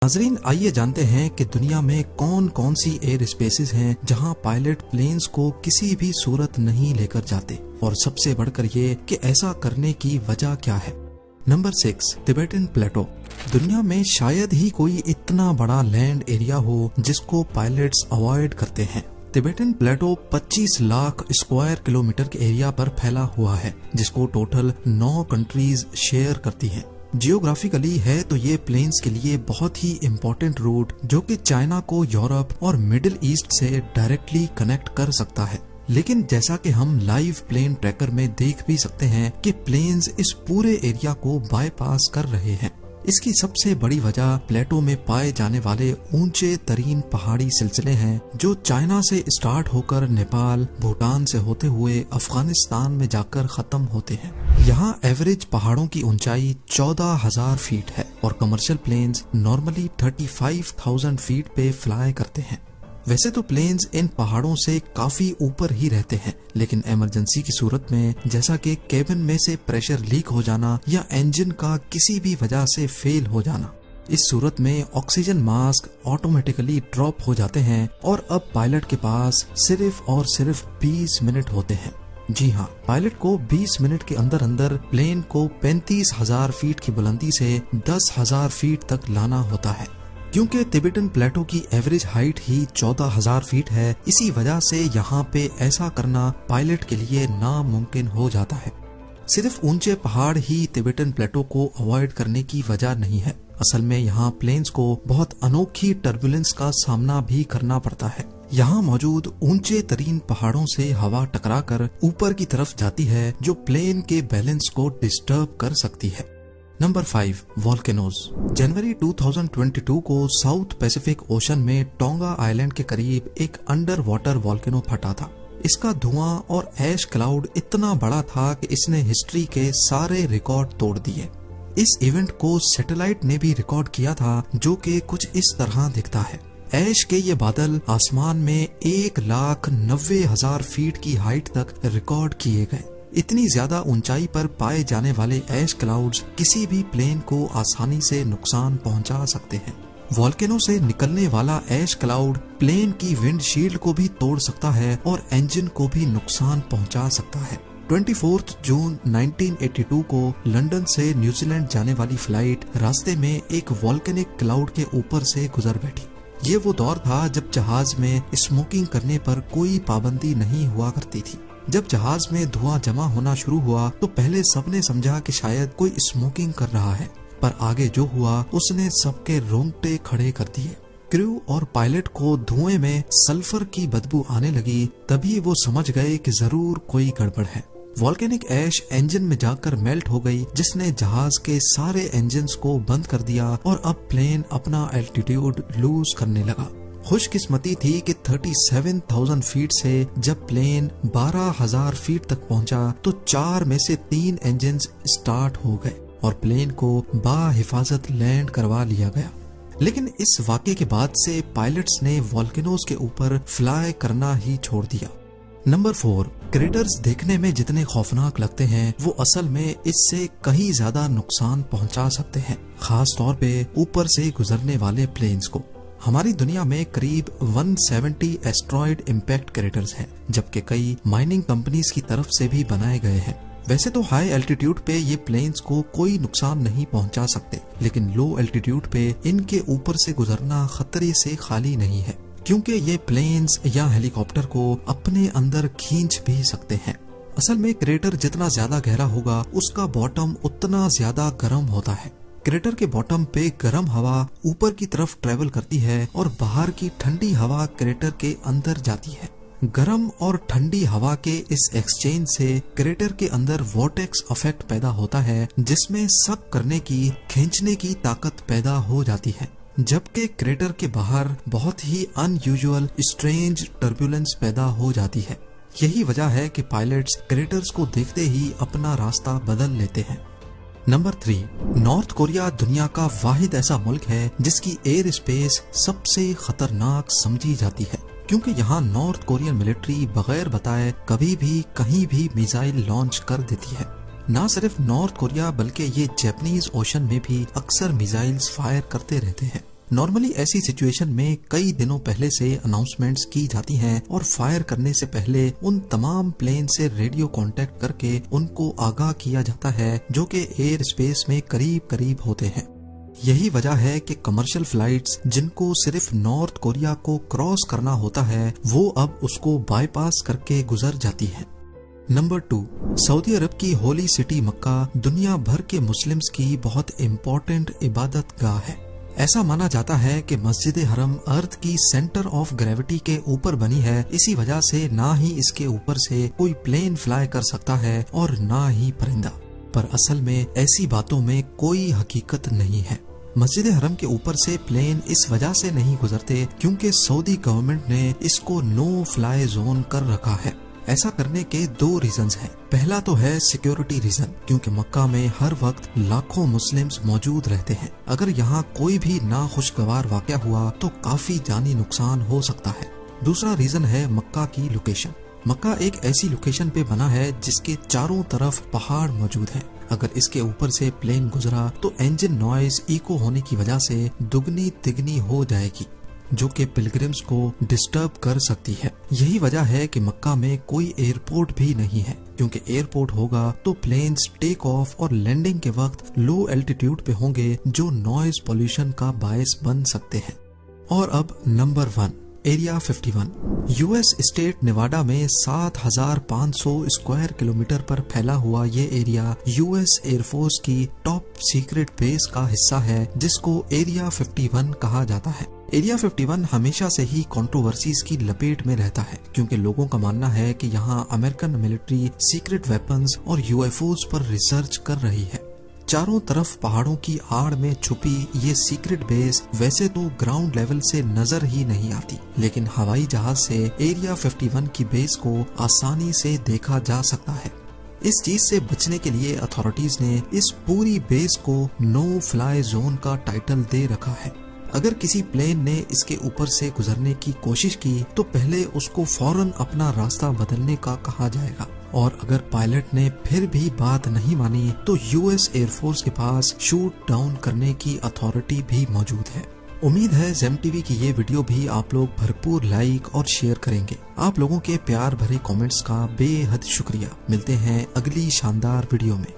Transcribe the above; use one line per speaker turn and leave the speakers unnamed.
नाजरीन, आइए जानते हैं कि दुनिया में कौन कौन सी एयर स्पेसेस हैं जहां पायलट प्लेन्स को किसी भी सूरत नहीं लेकर जाते, और सबसे बढ़कर ये कि ऐसा करने की वजह क्या है। नंबर 6, तिबेटन प्लेटो। दुनिया में शायद ही कोई इतना बड़ा लैंड एरिया हो जिसको पायलट्स अवॉइड करते हैं। तिबेटन प्लेटो 25 लाख स्क्वायर किलोमीटर के एरिया पर फैला हुआ है, जिसको टोटल 9 कंट्रीज शेयर करती हैं। जियोग्राफिकली है तो ये प्लेन्स के लिए बहुत ही इम्पोर्टेंट रूट जो कि चाइना को यूरोप और मिडिल ईस्ट से डायरेक्टली कनेक्ट कर सकता है। लेकिन जैसा कि हम लाइव प्लेन ट्रैकर में देख भी सकते हैं कि प्लेन्स इस पूरे एरिया को बाईपास कर रहे हैं। इसकी सबसे बड़ी वजह प्लेटो में पाए जाने वाले ऊंचे तरीन पहाड़ी सिलसिले हैं जो चाइना से स्टार्ट होकर नेपाल, भूटान से होते हुए अफगानिस्तान में जाकर खत्म होते हैं। यहाँ एवरेज पहाड़ों की ऊंचाई 14,000 फीट है और कमर्शियल प्लेन्स नॉर्मली 35,000 फीट पे फ्लाई करते हैं। वैसे तो प्लेन्स इन पहाड़ों से काफी ऊपर ही रहते हैं, लेकिन इमरजेंसी की सूरत में, जैसा कि केबिन में से प्रेशर लीक हो जाना या इंजन का किसी भी वजह से फेल हो जाना, इस सूरत में ऑक्सीजन मास्क ऑटोमेटिकली ड्रॉप हो जाते हैं और अब पायलट के पास सिर्फ और सिर्फ 20 मिनट होते हैं। जी हाँ, पायलट को 20 मिनट के अंदर अंदर प्लेन को 35,000 फीट की बुलंदी से 10,000 फीट तक लाना होता है। क्योंकि तिबेटन प्लेटो की एवरेज हाइट ही 14,000 फीट है, इसी वजह से यहाँ पे ऐसा करना पायलट के लिए नामुमकिन हो जाता है। सिर्फ ऊंचे पहाड़ ही तिबेटन प्लेटो को अवॉइड करने की वजह नहीं है। असल में यहाँ प्लेन्स को बहुत अनोखी टर्बुलेंस का सामना भी करना पड़ता है। यहाँ मौजूद ऊंचे तरीन पहाड़ों से हवा टकराकर ऊपर की तरफ जाती है जो प्लेन के बैलेंस को डिस्टर्ब कर सकती है। Number 5, volcanoes. जनवरी 2022 को साउथ पैसिफिक ओशन में टोंगा आइलैंड के करीब एक अंडर वाटर वॉल्केनो फटा था। इसका धुआं और ऐश क्लाउड इतना बड़ा था कि इसने हिस्ट्री के सारे रिकॉर्ड तोड़ दिए। इस इवेंट को सैटेलाइट ने भी रिकॉर्ड किया था, जो कि कुछ इस तरह दिखता है। ऐश के ये बादल आसमान में 1,90,000 फीट की हाइट तक रिकॉर्ड किए गए। इतनी ज्यादा ऊंचाई पर पाए जाने वाले ऐश क्लाउड्स किसी भी प्लेन को आसानी से नुकसान पहुंचा सकते हैं। वॉल्केनो से निकलने वाला ऐश क्लाउड प्लेन की विंडशील्ड को भी तोड़ सकता है और इंजन को भी नुकसान पहुंचा सकता है। 24 जून 1982 को लंदन से न्यूजीलैंड जाने वाली फ्लाइट रास्ते में एक वॉल्केनिक क्लाउड के ऊपर से गुजर बैठी। ये वो दौर था जब जहाज में स्मोकिंग करने पर कोई पाबंदी नहीं हुआ करती थी। जब जहाज में धुआं जमा होना शुरू हुआ तो पहले सबने समझा कि शायद कोई स्मोकिंग कर रहा है, पर आगे जो हुआ उसने सबके रोंगटे खड़े कर दिए। क्रू और पायलट को धुएं में सल्फर की बदबू आने लगी, तभी वो समझ गए कि जरूर कोई गड़बड़ है। वॉल्केनिक ऐश इंजन में जाकर मेल्ट हो गई, जिसने जहाज के सारे इंजन्स को बंद कर दिया और अब प्लेन अपना एल्टीट्यूड लूज करने लगा। खुशकिस्मती थी कि 37,000 फीट से जब प्लेन 12,000 फीट तक पहुंचा तो 4 में से 3 इंजन स्टार्ट हो गए और प्लेन को बाहिफाजत लैंड करवा लिया गया। लेकिन इस वाक़े के बाद से पायलट्स ने वॉल्केनोज के ऊपर फ्लाई करना ही छोड़ दिया। नंबर 4, क्रेटर्स देखने में जितने खौफनाक लगते हैं वो असल में इससे कहीं ज्यादा नुकसान पहुंचा सकते हैं, खास तौर पे ऊपर से गुजरने वाले प्लेन्स को। हमारी दुनिया में करीब 170 एस्ट्रॉयड इम्पैक्ट क्रेटर्स हैं, जबकि कई माइनिंग कंपनीज की तरफ से भी बनाए गए हैं। वैसे तो हाई एल्टीट्यूड पे ये प्लेन्स को कोई नुकसान नहीं पहुंचा सकते, लेकिन लो एल्टीट्यूड पे इनके ऊपर से गुजरना खतरे से खाली नहीं है, क्योंकि ये प्लेन्स या हेलीकॉप्टर को अपने अंदर खींच भी सकते हैं। असल में क्रेटर जितना ज्यादा गहरा होगा उसका बॉटम उतना ज्यादा गर्म होता है। क्रेटर के बॉटम पे गर्म हवा ऊपर की तरफ ट्रेवल करती है और बाहर की ठंडी हवा क्रेटर के अंदर जाती है। गर्म और ठंडी हवा के इस एक्सचेंज से क्रेटर के अंदर वोर्टेक्स इफेक्ट पैदा होता है, जिसमें सक करने की, खींचने की ताकत पैदा हो जाती है, जबकि क्रेटर के बाहर बहुत ही अनयूजुअल स्ट्रेंज टर्बुलेंस पैदा हो जाती है। यही वजह है कि पायलट्स क्रेटर्स को देखते ही अपना रास्ता बदल लेते हैं। नंबर 3, नॉर्थ कोरिया दुनिया का वाहिद ऐसा मुल्क है जिसकी एयर स्पेस सबसे खतरनाक समझी जाती है, क्योंकि यहाँ नॉर्थ कोरियन मिलिट्री बगैर बताए कभी भी कहीं भी मिसाइल लॉन्च कर देती है। न सिर्फ नॉर्थ कोरिया बल्कि ये जापानीज ओशन में भी अक्सर मिसाइल्स फायर करते रहते हैं। नॉर्मली ऐसी सिचुएशन में कई दिनों पहले से अनाउंसमेंट्स की जाती हैं और फायर करने से पहले उन तमाम प्लेन से रेडियो कांटेक्ट करके उनको आगाह किया जाता है जो कि एयर स्पेस में करीब करीब होते हैं। यही वजह है कि कमर्शियल फ्लाइट्स जिनको सिर्फ नॉर्थ कोरिया को क्रॉस करना होता है वो अब उसको बाईपास करके गुजर जाती है। नंबर 2, सऊदी अरब की होली सिटी मक्का दुनिया भर के मुस्लिम्स की बहुत इम्पोर्टेंट इबादत गाह है। ऐसा माना जाता है कि मस्जिद हरम अर्थ की सेंटर ऑफ ग्रेविटी के ऊपर बनी है, इसी वजह से ना ही इसके ऊपर से कोई प्लेन फ्लाई कर सकता है और ना ही परिंदा। पर असल में ऐसी बातों में कोई हकीकत नहीं है। मस्जिद हरम के ऊपर से प्लेन इस वजह से नहीं गुजरते क्योंकि सऊदी गवर्नमेंट ने इसको नो फ्लाई जोन कर रखा है। ऐसा करने के 2 रीजंस हैं। पहला तो है सिक्योरिटी रीजन, क्योंकि मक्का में हर वक्त लाखों मुस्लिम्स मौजूद रहते हैं। अगर यहाँ कोई भी नाखुशगवार वाकया हुआ तो काफी जानी नुकसान हो सकता है। दूसरा रीजन है मक्का की लोकेशन। मक्का एक ऐसी लोकेशन पे बना है जिसके चारों तरफ पहाड़ मौजूद हैं। अगर इसके ऊपर से प्लेन गुजरा तो इंजन नॉइज इको होने की वजह से दुगनी तिगनी हो जाएगी, जो कि पिलग्रिम्स को डिस्टर्ब कर सकती है। यही वजह है कि मक्का में कोई एयरपोर्ट भी नहीं है, क्योंकि एयरपोर्ट होगा तो प्लेन्स टेक ऑफ और लैंडिंग के वक्त लो एल्टीट्यूड पे होंगे जो नॉइज पोल्यूशन का बायस बन सकते हैं। और अब number 1, area 51। US state Nevada में 7,500 स्क्वायर किलोमीटर पर फैला हुआ ये एरिया यूएस एयरफोर्स की टॉप सीक्रेट बेस का हिस्सा है जिसको एरिया 51 कहा जाता है। एरिया 51 हमेशा से ही कंट्रोवर्सीज की लपेट में रहता है, क्योंकि लोगों का मानना है कि यहाँ अमेरिकन मिलिट्री सीक्रेट वेपन्स और यूएफओज पर रिसर्च कर रही है। चारों तरफ पहाड़ों की आड़ में छुपी ये सीक्रेट बेस वैसे तो ग्राउंड लेवल से नजर ही नहीं आती, लेकिन हवाई जहाज से एरिया 51 की बेस को आसानी से देखा जा सकता है। इस चीज से बचने के लिए अथॉरिटीज ने इस पूरी बेस को नो फ्लाई जोन का टाइटल दे रखा है। अगर किसी प्लेन ने इसके ऊपर से गुजरने की कोशिश की तो पहले उसको फौरन अपना रास्ता बदलने का कहा जाएगा, और अगर पायलट ने फिर भी बात नहीं मानी तो यूएस एयरफोर्स के पास शूट डाउन करने की अथॉरिटी भी मौजूद है। उम्मीद है जेम टीवी की ये वीडियो भी आप लोग भरपूर लाइक और शेयर करेंगे। आप लोगों के प्यार भरे कमेंट्स का बेहद शुक्रिया। मिलते हैं अगली शानदार वीडियो में।